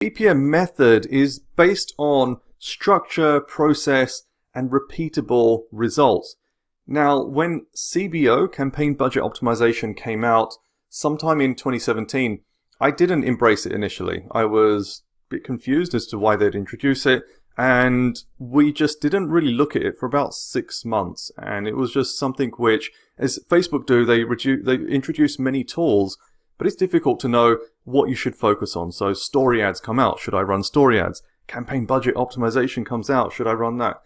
BPM method is based on structure, process, and repeatable results. Now, when CBO, Campaign Budget Optimization, came out sometime in 2017, I didn't embrace it initially. I was a bit confused as to why they'd introduce it, and we just didn't really look at it for about 6 months. And it was just something which, as Facebook do, they introduce many tools, but it's difficult to know what you should focus on. So story ads come out, should I run story ads? Campaign budget optimization comes out, should I run that?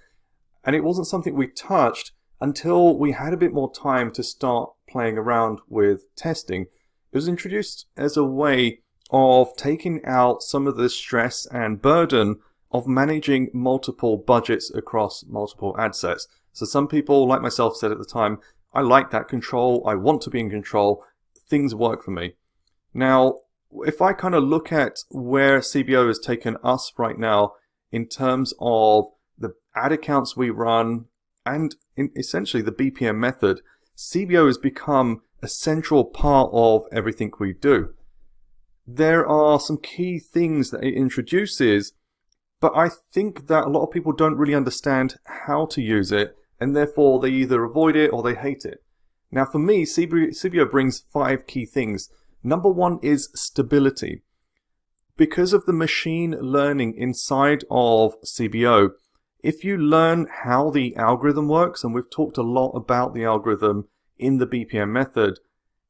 And it wasn't something we touched until we had a bit more time to start playing around with testing. It was introduced as a way of taking out some of the stress and burden of managing multiple budgets across multiple ad sets. So some people, like myself, said at the time, I like that control, I want to be in control, things work for me. Now, if I kind of look at where CBO has taken us right now in terms of the ad accounts we run and essentially the BPM method, CBO has become a central part of everything we do. There are some key things that it introduces, but I think that a lot of people don't really understand how to use it, and therefore they either avoid it or they hate it. Now for me, CBO brings 5 key things. Number 1 is stability. Because of the machine learning inside of CBO, if you learn how the algorithm works, and we've talked a lot about the algorithm in the BPM method,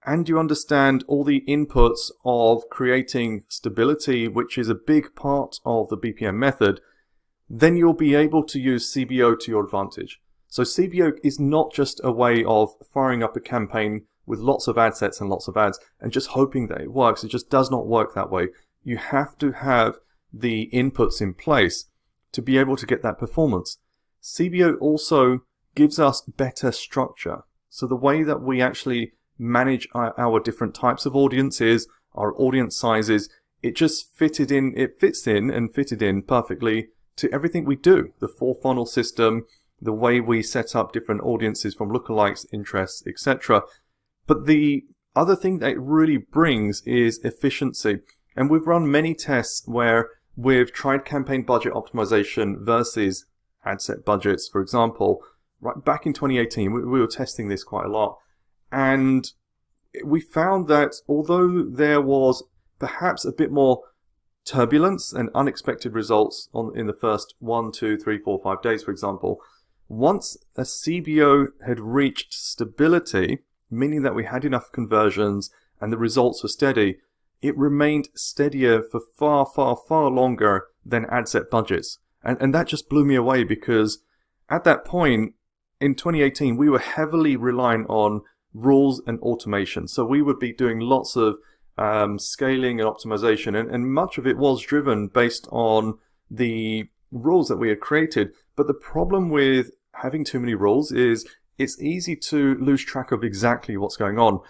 and you understand all the inputs of creating stability, which is a big part of the BPM method, then you'll be able to use CBO to your advantage. So CBO is not just a way of firing up a campaign with lots of ad sets and lots of ads and just hoping that it works. It just does not work that way. You have to have the inputs in place to be able to get that performance. CBO also gives us better structure. So the way that we actually manage our different types of audiences, our audience sizes, it fits in and fitted in perfectly to everything we do. The 4-funnel system, the way we set up different audiences from lookalikes, interests, etc. But the other thing that it really brings is efficiency. And we've run many tests where we've tried campaign budget optimization versus ad set budgets, for example. Right back in 2018, we were testing this quite a lot. And we found that although there was perhaps a bit more turbulence and unexpected results in the first 1, 2, 3, 4, 5 days, for example, once a CBO had reached stability, meaning that we had enough conversions and the results were steady, it remained steadier for far, far, far longer than ad set budgets. And that just blew me away, because at that point in 2018, we were heavily relying on rules and automation. So we would be doing lots of scaling and optimization, and much of it was driven based on the rules that we had created. But the problem with having too many rules is it's easy to lose track of exactly what's going on.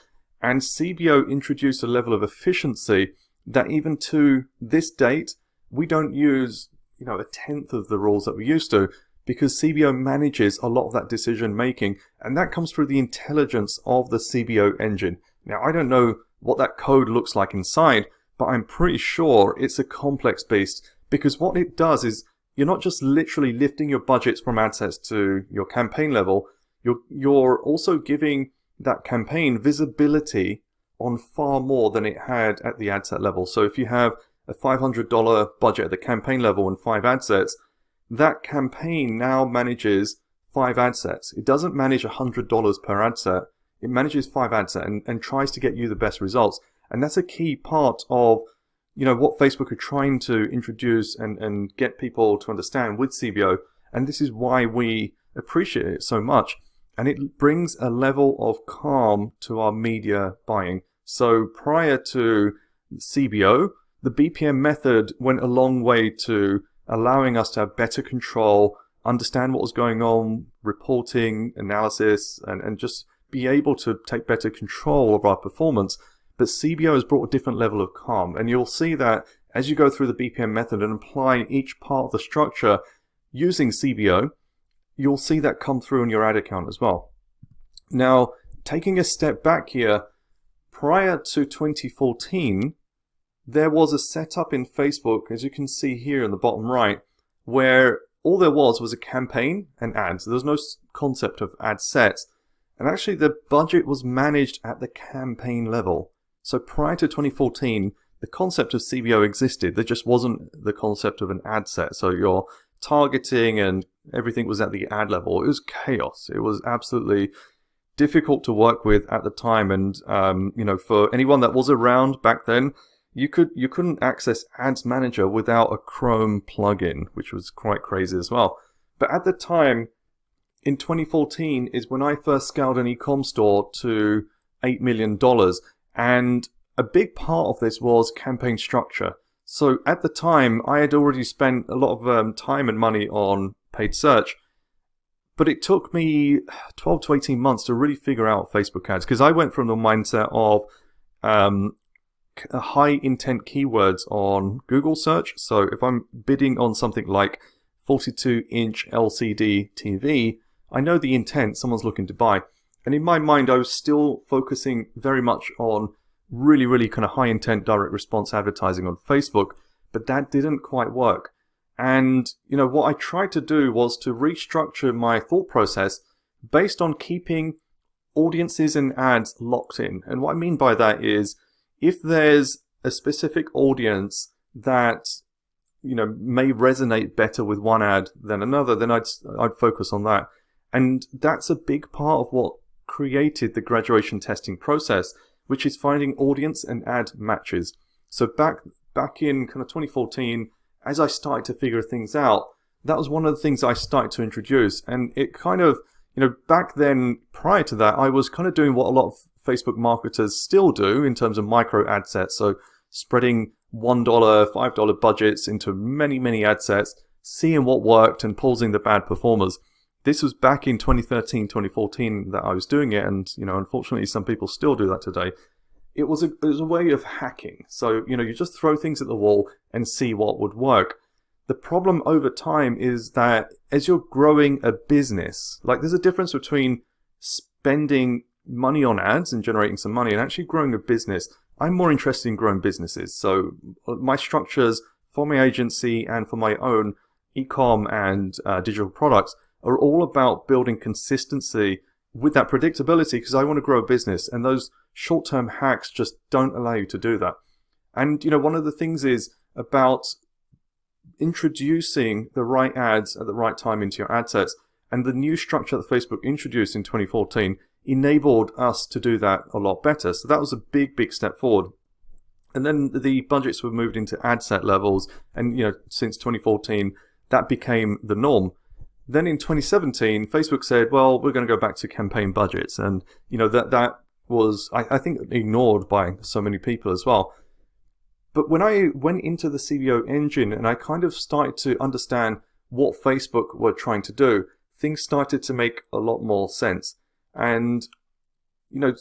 And CBO introduced a level of efficiency that even to this date, we don't use, a 1/10 of the rules that we used to, because CBO manages a lot of that decision making, and that comes through the intelligence of the CBO engine. Now, I don't know what that code looks like inside, but I'm pretty sure it's a complex beast, because what it does is you're not just literally lifting your budgets from ad sets to your campaign level, you're also giving that campaign visibility on far more than it had at the ad set level. So if you have a $500 budget at the campaign level and 5 ad sets, that campaign now manages 5 ad sets. It doesn't manage $100 per ad set. It manages 5 ad sets and tries to get you the best results. And that's a key part of what Facebook are trying to introduce and get people to understand with CBO. And this is why we appreciate it so much. And it brings a level of calm to our media buying. So prior to CBO, the BPM method went a long way to allowing us to have better control, understand what was going on, reporting, analysis, and just be able to take better control of our performance. But CBO has brought a different level of calm. And you'll see that as you go through the BPM method and apply each part of the structure using CBO, you'll see that come through in your ad account as well. Now, taking a step back here, prior to 2014, there was a setup in Facebook, as you can see here in the bottom right, where all there was a campaign and ads. There was no concept of ad sets. And actually the budget was managed at the campaign level. So prior to 2014, the concept of CBO existed. There just wasn't the concept of an ad set. So your targeting and everything was at the ad level. It was chaos. It was absolutely difficult to work with at the time. And, for anyone that was around back then, you couldn't access Ads Manager without a Chrome plugin, which was quite crazy as well. But at the time, in 2014, is when I first scaled an e-com store to $8 million. And a big part of this was campaign structure. So at the time, I had already spent a lot of time and money on paid search. But it took me 12 to 18 months to really figure out Facebook ads, because I went from the mindset of high intent keywords on Google search. So if I'm bidding on something like 42-inch LCD TV, I know the intent, someone's looking to buy. And in my mind, I was still focusing very much on really, really kind of high intent direct response advertising on Facebook, but that didn't quite work. And, what I tried to do was to restructure my thought process based on keeping audiences and ads locked in. And what I mean by that is, if there's a specific audience that, may resonate better with one ad than another, then I'd focus on that. And that's a big part of what created the graduation testing process, which is finding audience and ad matches. So back in kind of 2014, as I started to figure things out, that was one of the things I started to introduce. And it kind of, back then, prior to that, I was kind of doing what a lot of Facebook marketers still do in terms of micro ad sets. So spreading $1, $5 budgets into many, many ad sets, seeing what worked and pausing the bad performers. This was back in 2013, 2014 that I was doing it. And, unfortunately, some people still do that today. It was a way of hacking. So, you just throw things at the wall and see what would work. The problem over time is that as you're growing a business, like there's a difference between spending money on ads and generating some money and actually growing a business. I'm more interested in growing businesses. So my structures for my agency and for my own e-com and digital products are all about building consistency with that predictability, because I want to grow a business, and those short-term hacks just don't allow you to do that. And, one of the things is about introducing the right ads at the right time into your ad sets, and the new structure that Facebook introduced in 2014 enabled us to do that a lot better. So that was a big, big step forward. And then the budgets were moved into ad set levels, and, since 2014, that became the norm. Then in 2017, Facebook said, well, we're going to go back to campaign budgets. And, that was, I think, ignored by so many people as well. But when I went into the CBO engine and I kind of started to understand what Facebook were trying to do, things started to make a lot more sense. And,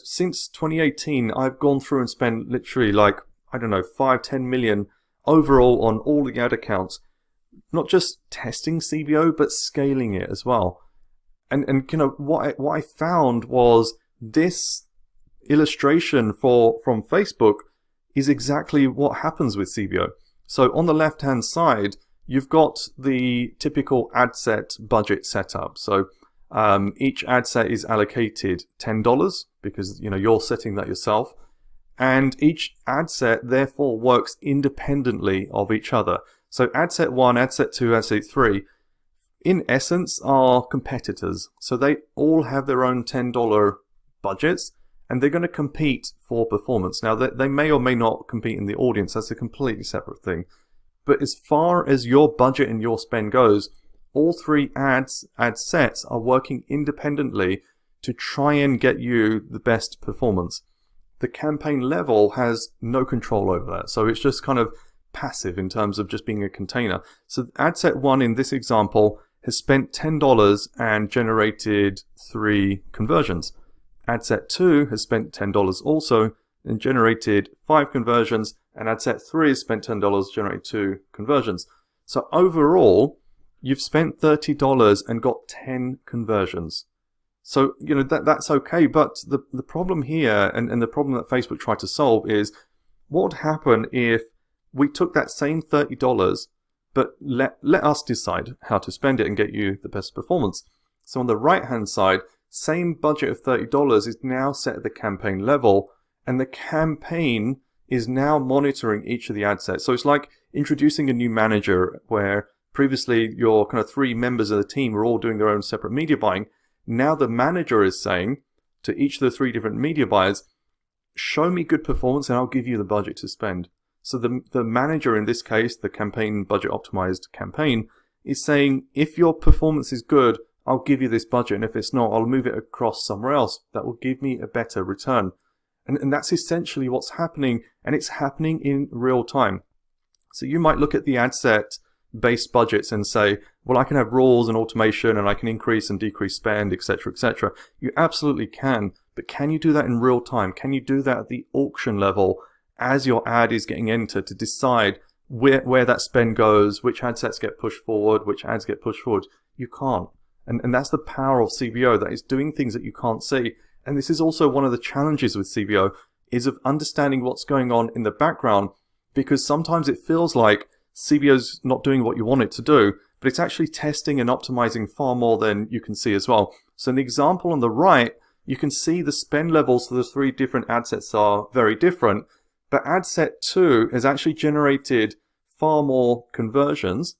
since 2018, I've gone through and spent literally 5-10 million overall on all the ad accounts. Not just testing CBO, but scaling it as well. And what I found was this illustration from Facebook is exactly what happens with CBO. So on the left-hand side, you've got the typical ad set budget setup. So each ad set is allocated $10 because you're setting that yourself. And each ad set therefore works independently of each other. So ad set 1, ad set 2, ad set 3, in essence, are competitors. So they all have their own $10 budgets, and they're going to compete for performance. Now, they may or may not compete in the audience. That's a completely separate thing. But as far as your budget and your spend goes, all three ad sets are working independently to try and get you the best performance. The campaign level has no control over that. So it's just kind of passive in terms of just being a container. So ad set 1 in this example has spent $10 and generated 3 conversions. Ad set 2 has spent $10 also and generated 5 conversions, and ad set 3 has spent $10, generated 2 conversions. So overall, you've spent $30 and got 10 conversions. So, that's okay, but the problem here, and the problem that Facebook tried to solve is, what would happen if we took that same $30, but let us decide how to spend it and get you the best performance. So on the right-hand side, same budget of $30 is now set at the campaign level, and the campaign is now monitoring each of the ad sets. So it's like introducing a new manager where previously your kind of 3 members of the team were all doing their own separate media buying. Now the manager is saying to each of the 3 different media buyers, show me good performance and I'll give you the budget to spend. So the manager in this case, the campaign budget optimized campaign, is saying if your performance is good, I'll give you this budget, and if it's not, I'll move it across somewhere else that will give me a better return. And that's essentially what's happening, and it's happening in real time. So you might look at the ad set based budgets and say, well, I can have rules and automation and I can increase and decrease spend, etc., etc. You absolutely can, but can you do that in real time? Can you do that at the auction level as your ad is getting entered to decide where that spend goes, which ad sets get pushed forward, which ads get pushed forward? You can't. And that's the power of CBO, that is doing things that you can't see. And this is also one of the challenges with CBO, is of understanding what's going on in the background, because sometimes it feels like CBO's not doing what you want it to do, but it's actually testing and optimizing far more than you can see as well. So in the example on the right, you can see the spend levels for the 3 different ad sets are very different, but ad set 2 has actually generated far more conversions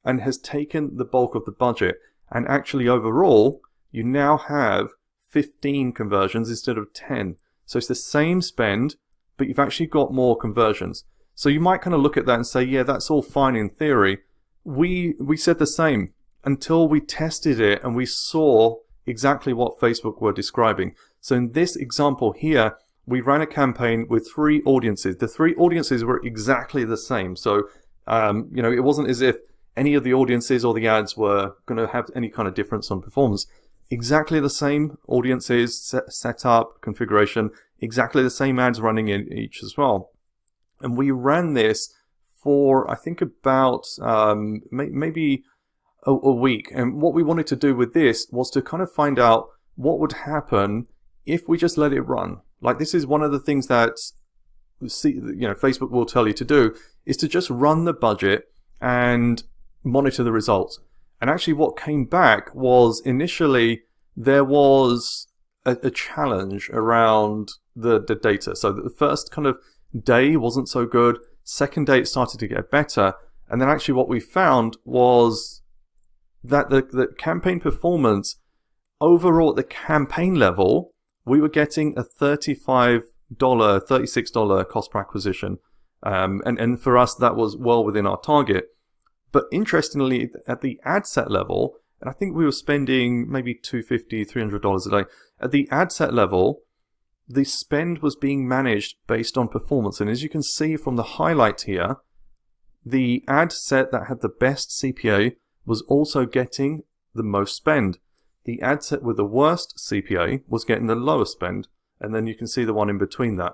and has taken the bulk of the budget. And actually overall, you now have 15 conversions instead of 10. So it's the same spend, but you've actually got more conversions. So you might kind of look at that and say, yeah, that's all fine in theory. We said the same until we tested it and we saw exactly what Facebook were describing. So in this example here, we ran a campaign with 3 audiences. The 3 audiences were exactly the same. So, it wasn't as if any of the audiences or the ads were going to have any kind of difference on performance. Exactly the same audiences, setup, configuration, exactly the same ads running in each as well. And we ran this for, I think, about maybe a week. And what we wanted to do with this was to kind of find out what would happen if we just let it run. Like, this is one of the things that Facebook will tell you to do, is to just run the budget and monitor the results. And actually what came back was, initially there was a challenge around the data. So the first kind of day wasn't so good. Second day it started to get better. And then actually what we found was that the campaign performance overall at the campaign level, we were getting a $35, $36 cost per acquisition. And for us, that was well within our target. But interestingly, at the ad set level, and I think we were spending maybe $250, $300 a day. At the ad set level, the spend was being managed based on performance. And as you can see from the highlight here, the ad set that had the best CPA was also getting the most spend. The ad set with the worst CPA was getting the lowest spend. And then you can see the one in between that.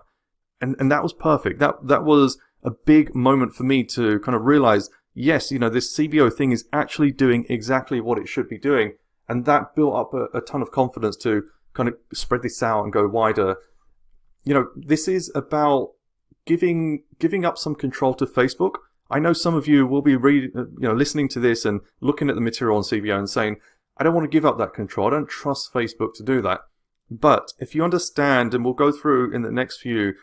And that was perfect. That was a big moment for me to kind of realize, yes, this CBO thing is actually doing exactly what it should be doing. And that built up a ton of confidence to kind of spread this out and go wider. This is about giving up some control to Facebook. I know some of you will be listening to this and looking at the material on CBO and saying, I don't want to give up that control. I don't trust Facebook to do that. But if you understand, and we'll go through in the next few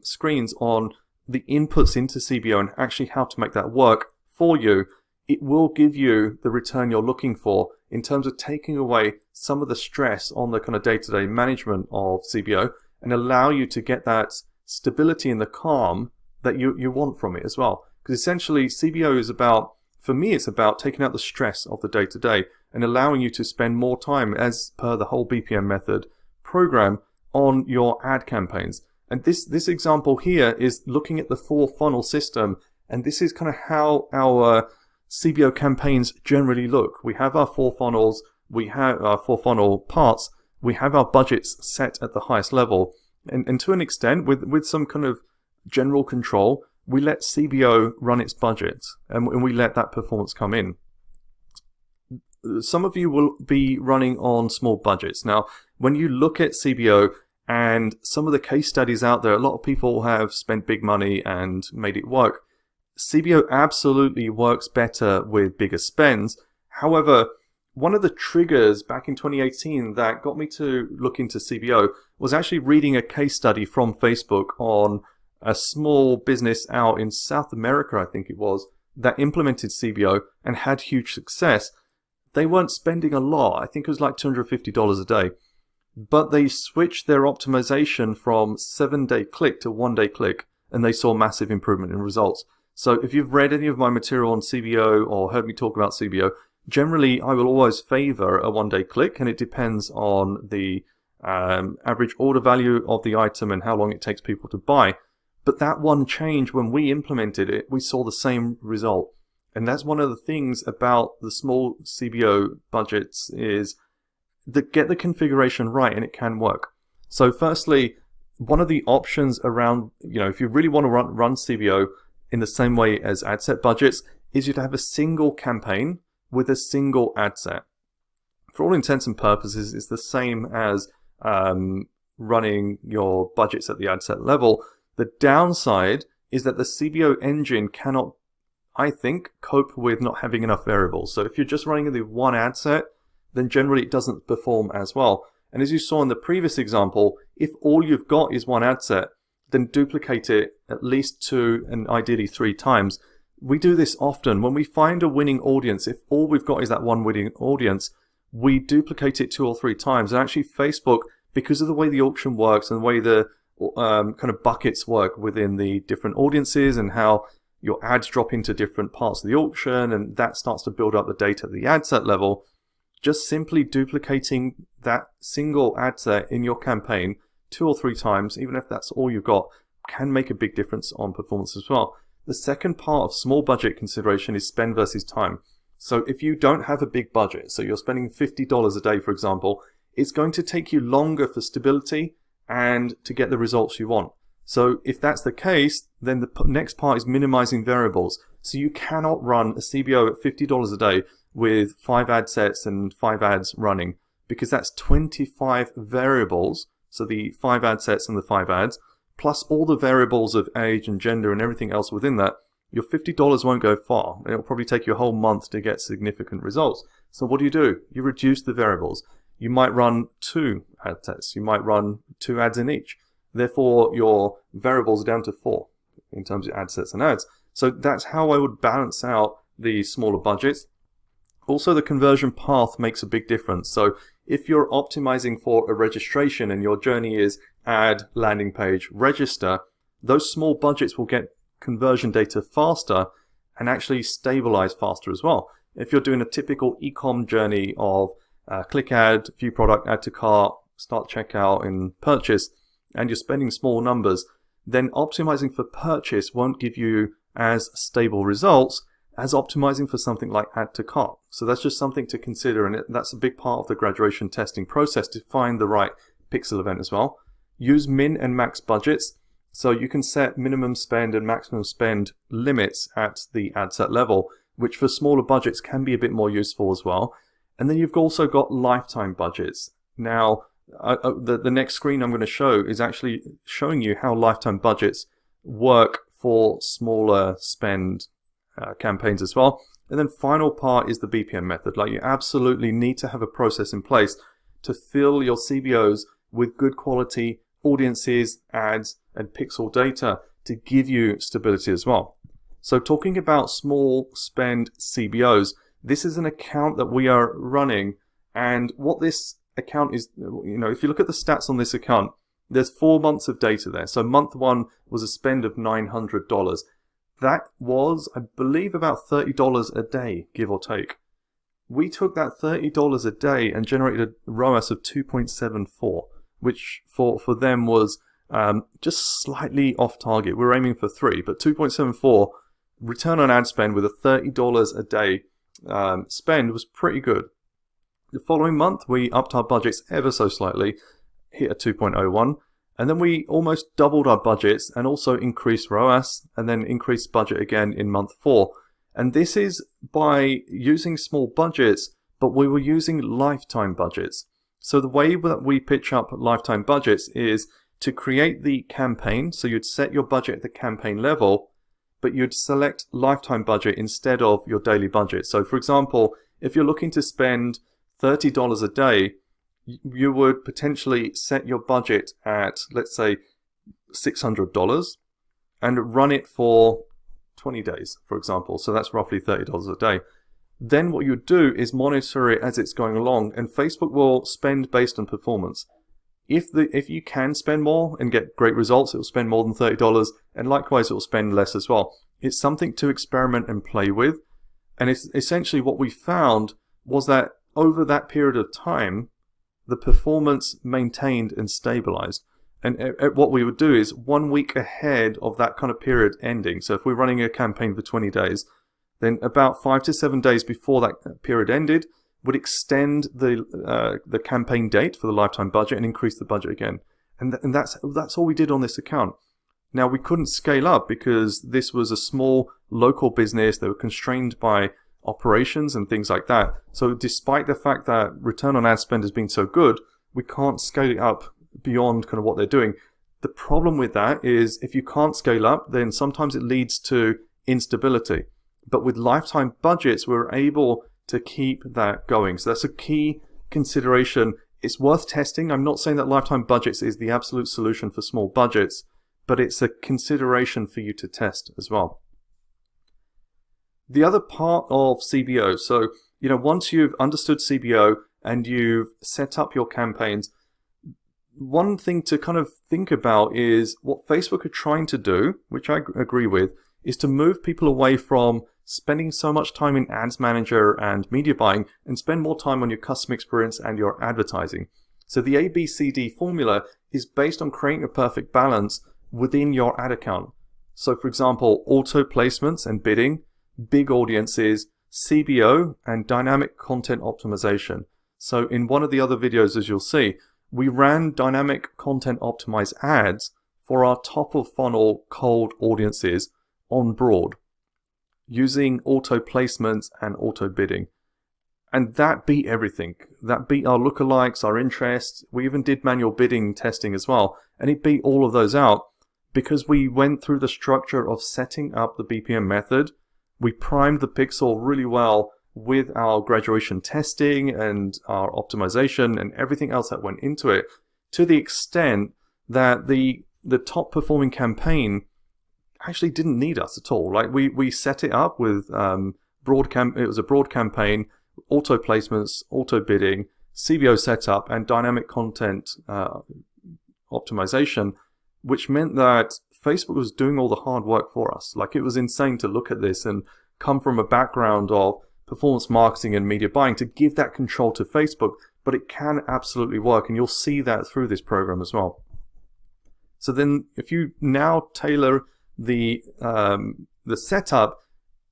screens on the inputs into CBO and actually how to make that work for you, it will give you the return you're looking for in terms of taking away some of the stress on the kind of day-to-day management of CBO and allow you to get that stability and the calm that you want from it as well. Because essentially CBO is about, for me, it's about taking out the stress of the day-to-day and allowing you to spend more time, as per the whole BPM method program, on your ad campaigns. And this example here is looking at the 4-funnel system, and this is kind of how our CBO campaigns generally look. We have our 4 funnels, we have our 4-funnel parts, we have our budgets set at the highest level, and to an extent, with some kind of general control, we let CBO run its budget, and we let that performance come in. Some of you will be running on small budgets. Now, when you look at CBO And some of the case studies out there, a lot of people have spent big money and made it work. CBO absolutely works better with bigger spends. However, one of the triggers back in 2018 that got me to look into CBO was actually reading a case study from Facebook on a small business out in South America, I think it was, that implemented CBO and had huge success. They weren't spending a lot. I think it was like $250 a day. But they switched their optimization from 7-day click to 1-day click, and they saw massive improvement in results. So if you've read any of my material on CBO or heard me talk about CBO, generally I will always favor a 1-day click, and it depends on the average order value of the item and how long it takes people to buy. But that one change, when we implemented it, we saw the same result. And that's one of the things about the small CBO budgets is get the configuration right, and it can work. So firstly, one of the options around, if you really want to run CBO in the same way as ad set budgets, is you to have a single campaign with a single ad set. For all intents and purposes, it's the same as running your budgets at the ad set level. The downside is that the CBO engine cannot, I think, cope with not having enough variables. So if you're just running the one ad set, then generally it doesn't perform as well. And as you saw in the previous example, if all you've got is one ad set, then duplicate it at least 2 and ideally 3 times. We do this often. When we find a winning audience, if all we've got is that one winning audience, we duplicate it 2 or 3 times. And actually Facebook, because of the way the auction works and the way the kind of buckets work within the different audiences and how your ads drop into different parts of the auction, and that starts to build up the data at the ad set level, just simply duplicating that single ad set in your campaign 2 or 3 times, even if that's all you've got, can make a big difference on performance as well. The second part of small budget consideration is spend versus time. So if you don't have a big budget, so you're spending $50 a day, for example, it's going to take you longer for stability and to get the results you want. So if that's the case, then the next part is minimizing variables. So you cannot run a CBO at $50 a day with 5 ad sets and 5 ads running, because that's 25 variables. So the 5 ad sets and the 5 ads, plus all the variables of age and gender and everything else within that, your $50 won't go far. It'll probably take you a whole month to get significant results. So what do? You reduce the variables. You might run 2 ad sets. You might run 2 ads in each. Therefore, your variables are down to 4 in terms of ad sets and ads. So that's how I would balance out the smaller budgets. Also, the conversion path makes a big difference. So if you're optimizing for a registration and your journey is add, landing page, register, those small budgets will get conversion data faster and actually stabilize faster as well. If you're doing a typical e-com journey of click ad, view product, add to cart, start checkout and purchase, and you're spending small numbers, then optimizing for purchase won't give you as stable results as optimizing for something like add to cart. So that's just something to consider, and that's a big part of the graduation testing process to find the right pixel event as well. Use min and max budgets, so you can set minimum spend and maximum spend limits at the ad set level, which for smaller budgets can be a bit more useful as well. And then you've also got lifetime budgets. Now, the next screen I'm going to show is actually showing you how lifetime budgets work for smaller spend campaigns as well. And then final part is the BPM method. Like, you absolutely need to have a process in place to fill your CBOs with good quality audiences, ads, and pixel data to give you stability as well. So talking about small spend CBOs, this is an account that we are running, and what this account is, if you look at the stats on this account, there's 4 months of data there. So month 1 was a spend of $900. That was, I believe, about $30 a day, give or take. We took that $30 a day and generated a ROAS of 2.74, which for them was just slightly off target. We were aiming for 3, but 2.74 return on ad spend with a $30 a day spend was pretty good. The following month, we upped our budgets ever so slightly, hit a 2.01, and then we almost doubled our budgets and also increased ROAS, and then increased budget again in month 4. And this is by using small budgets, but we were using lifetime budgets. So the way that we pitch up lifetime budgets is to create the campaign. So you'd set your budget at the campaign level, but you'd select lifetime budget instead of your daily budget. So for example, if you're looking to spend $30 a day, you would potentially set your budget at, let's say, $600 and run it for 20 days, for example. So that's roughly $30 a day. Then what you would do is monitor it as it's going along, and Facebook will spend based on performance. If you can spend more and get great results, it will spend more than $30, and likewise it will spend less as well. It's something to experiment and play with, and it's essentially what we found was that over that period of time, the performance maintained and stabilized. And what we would do is 1 week ahead of that kind of period ending. So if we're running a campaign for 20 days, then about 5 to 7 days before that period ended, would extend the campaign date for the lifetime budget and increase the budget again. And that's all we did on this account. Now, we couldn't scale up because this was a small local business. They were constrained by operations and things like that. So despite the fact that return on ad spend has been so good, we can't scale it up beyond kind of what they're doing. The problem with that is if you can't scale up, then sometimes it leads to instability. But with lifetime budgets, we're able to keep that going. So that's a key consideration. It's worth testing. I'm not saying that lifetime budgets is the absolute solution for small budgets, but it's a consideration for you to test as well. The other part of CBO, so once you've understood CBO and you've set up your campaigns, one thing to kind of think about is what Facebook are trying to do, which I agree with, is to move people away from spending so much time in Ads Manager and media buying and spend more time on your customer experience and your advertising. So the ABCD formula is based on creating a perfect balance within your ad account. So for example, auto placements and bidding, big audiences, CBO, and dynamic content optimization. So in one of the other videos, as you'll see, we ran dynamic content optimized ads for our top of funnel cold audiences on broad, using auto placements and auto bidding. And that beat everything. That beat our lookalikes, our interests. We even did manual bidding testing as well. And it beat all of those out because we went through the structure of setting up the BPM method. We primed the pixel really well with our graduation testing and our optimization and everything else that went into it, to the extent that the top performing campaign actually didn't need us at all. Like we set it up with it was a broad campaign, auto placements, auto bidding, CBO setup, and dynamic content optimization, which meant that Facebook was doing all the hard work for us. Like, it was insane to look at this and come from a background of performance marketing and media buying to give that control to Facebook, but it can absolutely work, and you'll see that through this program as well. So then if you now tailor the setup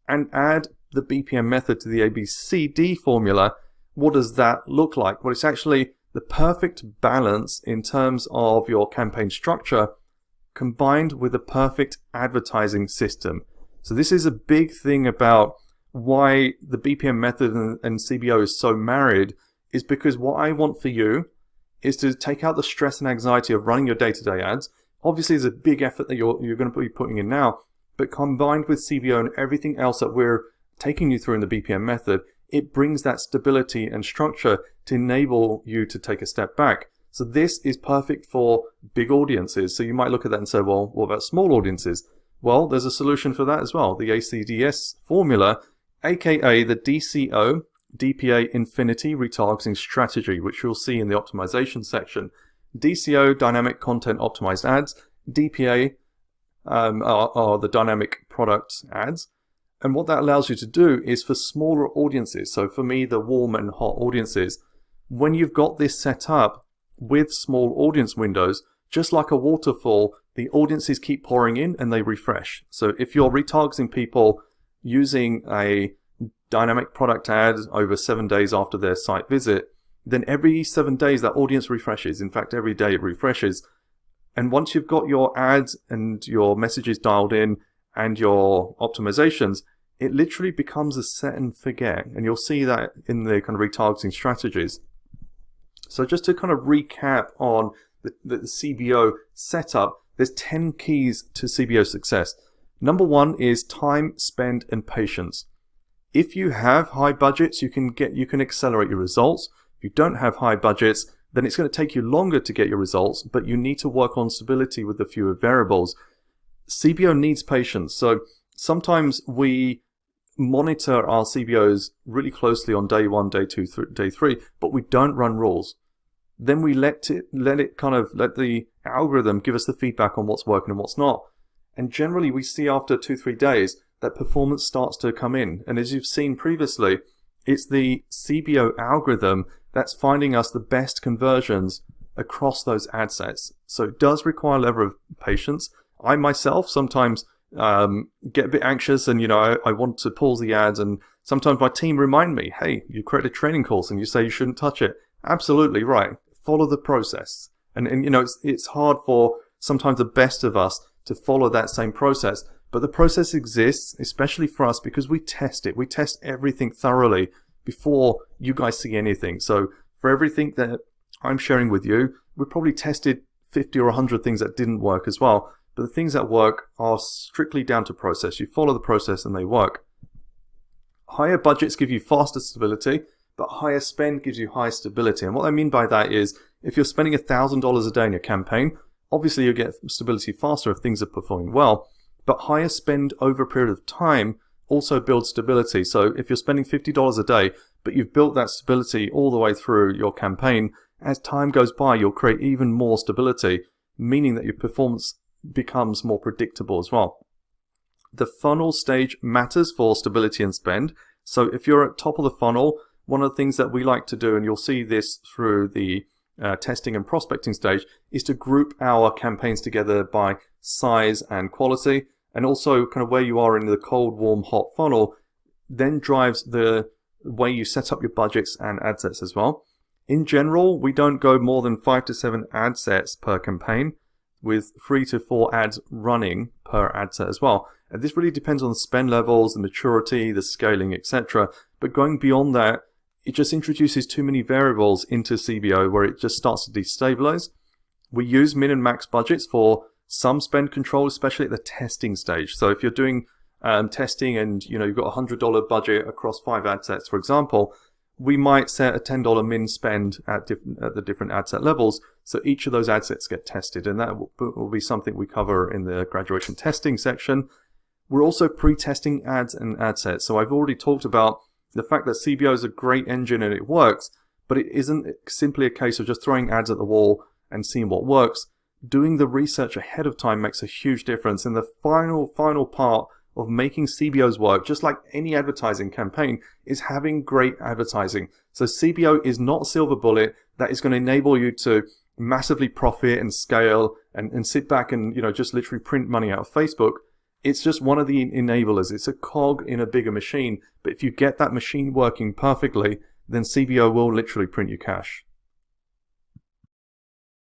and add the BPM method to the ABCD formula, what does that look like? Well, it's actually the perfect balance in terms of your campaign structure combined with a perfect advertising system. So this is a big thing about why the BPM method and CBO is so married, is because what I want for you is to take out the stress and anxiety of running your day-to-day ads. Obviously, there's a big effort that you're going to be putting in now, but combined with CBO and everything else that we're taking you through in the BPM method, it brings that stability and structure to enable you to take a step back. So this is perfect for big audiences. So you might look at that and say, well, what about small audiences? Well, there's a solution for that as well. The ACDS formula, aka the DCO, DPA Infinity Retargeting Strategy, which you'll see in the optimization section. DCO, Dynamic Content Optimized Ads. DPA are the Dynamic Product Ads. And what that allows you to do is for smaller audiences, so for me, the warm and hot audiences, when you've got this set up with small audience windows, just like a waterfall, the audiences keep pouring in and they refresh. So if you're retargeting people using a dynamic product ad over 7 days after their site visit, then every 7 days that audience refreshes. In fact, every day it refreshes. And once you've got your ads and your messages dialed in and your optimizations, it literally becomes a set and forget. And you'll see that in the kind of retargeting strategies. So just to kind of recap on the CBO setup, there's 10 keys to CBO success. Number one is time, spend, and patience. If you have high budgets, you can accelerate your results. If you don't have high budgets, then it's going to take you longer to get your results, but you need to work on stability with the fewer variables. CBO needs patience. So sometimes we monitor our CBOs really closely on day 1, day 2, day 3, but we don't run rules. Then we let the algorithm give us the feedback on what's working and what's not. And generally we see after 2-3 days that performance starts to come in. And as you've seen previously, it's the CBO algorithm that's finding us the best conversions across those ad sets. So it does require a level of patience. I myself sometimes get a bit anxious and, I want to pause the ads, and sometimes my team remind me, hey, you create a training course and you say you shouldn't touch it. Absolutely right. Follow the process. And it's hard for sometimes the best of us to follow that same process. But the process exists, especially for us, because we test it. We test everything thoroughly before you guys see anything. So for everything that I'm sharing with you, we probably tested 50 or 100 things that didn't work as well. But the things that work are strictly down to process. You follow the process and they work. Higher budgets give you faster stability, but higher spend gives you higher stability. And what I mean by that is, if you're spending $1,000 a day in your campaign, obviously you get stability faster if things are performing well. But higher spend over a period of time also builds stability. So if you're spending $50 a day, but you've built that stability all the way through your campaign, as time goes by, you'll create even more stability, meaning that your performance becomes more predictable as well. The funnel stage matters for stability and spend. So if you're at top of the funnel, one of the things that we like to do, and you'll see this through the testing and prospecting stage, is to group our campaigns together by size and quality, and also kind of where you are in the cold, warm, hot funnel then drives the way you set up your budgets and ad sets as well. In general, we don't go more than 5 to 7 ad sets per campaign, with 3 to 4 ads running per ad set as well. And this really depends on the spend levels, the maturity, the scaling, etc. But going beyond that, it just introduces too many variables into CBO where it just starts to destabilize. We use min and max budgets for some spend control, especially at the testing stage. So if you're doing testing and you've got a $100 budget across 5 ad sets, for example, we might set a $10 min spend at the different ad set levels, so each of those ad sets get tested, and that will be something we cover in the graduation testing section. We're also pre-testing ads and ad sets. So I've already talked about the fact that CBO is a great engine and it works, but it isn't simply a case of just throwing ads at the wall and seeing what works. Doing the research ahead of time makes a huge difference. And the final part of making CBOs work, just like any advertising campaign, is having great advertising. So CBO is not a silver bullet that is going to enable you to massively profit and scale and sit back and just literally print money out of Facebook. It's just one of the enablers. It's a cog in a bigger machine. But if you get that machine working perfectly, then CBO will literally print you cash.